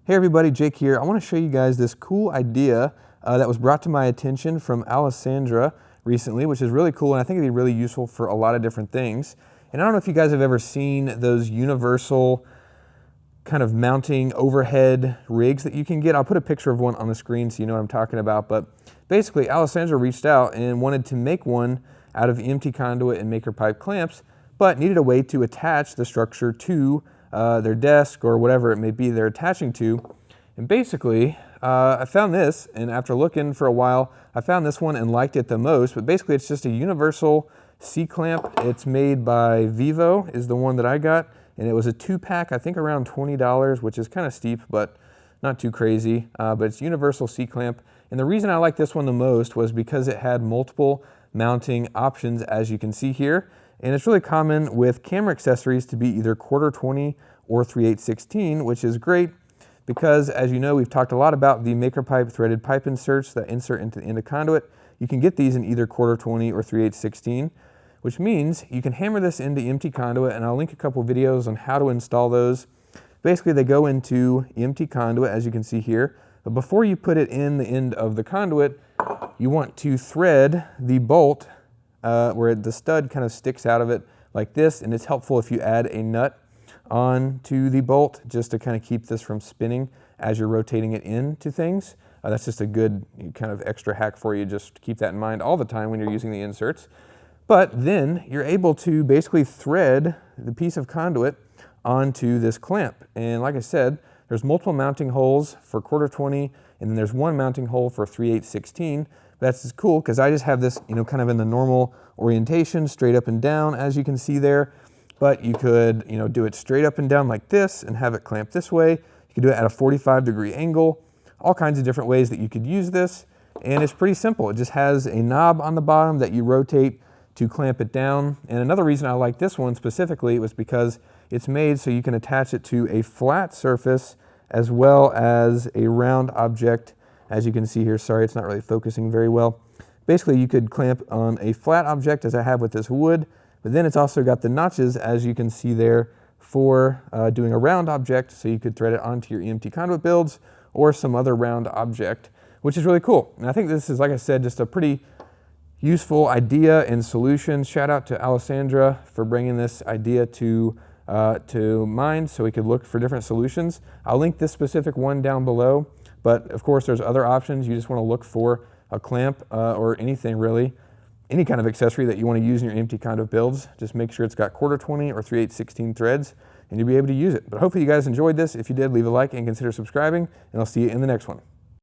Hey everybody, Jake here. I want to show you guys this cool idea that was brought to my attention from Alessandra recently, which is really cool, and I think it'd be really useful for a lot of different things. And I don't know if you guys have ever seen those universal kind of mounting overhead rigs that you can get. I'll put a picture of one on the screen so you know what I'm talking about. But basically, Alessandra reached out and wanted to make one out of EMT conduit and maker pipe clamps, but needed a way to attach the structure to their desk or whatever it may be they're attaching to. And basically, I found this, and after looking for a while, I found this one and liked it the most. But basically, it's just a universal C-clamp. It's made by Vivo, is the one that I got, and it was a 2-pack, I think around $20, which is kind of steep, but not too crazy. But it's universal C-clamp. And the reason I like this one the most was because it had multiple mounting options, as you can see here. And it's really common with camera accessories to be either 1/4-20 or 3/8-16, which is great because, as you know, we've talked a lot about the maker pipe threaded pipe inserts that insert into the end of conduit. You can get these in either 1/4-20 or 3/8-16, which means you can hammer this into EMT conduit, and I'll link a couple videos on how to install those. Basically, they go into EMT conduit, as you can see here, but before you put it in the end of the conduit, you want to thread the bolt where the stud kind of sticks out of it like this, and it's helpful if you add a nut onto the bolt just to kind of keep this from spinning as you're rotating it into things. That's just a good kind of extra hack for you. Just keep that in mind all the time when you're using the inserts. But then you're able to basically thread the piece of conduit onto this clamp. And like I said, there's multiple mounting holes for 1/4-20, and then there's one mounting hole for 3/8-16. That's just cool because I just have this, kind of in the normal orientation, straight up and down, as you can see there. But you could, do it straight up and down like this and have it clamp this way. You could do it at a 45-degree angle. All kinds of different ways that you could use this. And it's pretty simple. It just has a knob on the bottom that you rotate to clamp it down. And another reason I like this one specifically was because it's made so you can attach it to a flat surface as well as a round object. As you can see here, sorry, it's not really focusing very well. Basically, you could clamp on a flat object as I have with this wood, but then it's also got the notches, as you can see there, for doing a round object, so you could thread it onto your EMT conduit builds or some other round object, which is really cool. And I think this is, like I said, just a pretty useful idea and solution. Shout out to Alessandra for bringing this idea to mind so we could look for different solutions. I'll link this specific one down below. But of course, there's other options. You just want to look for a clamp or anything really, any kind of accessory that you want to use in your EMT conduit builds. Just make sure it's got 1/4-20 or 3/8-16 threads, and you'll be able to use it. But hopefully you guys enjoyed this. If you did, leave a like and consider subscribing, and I'll see you in the next one.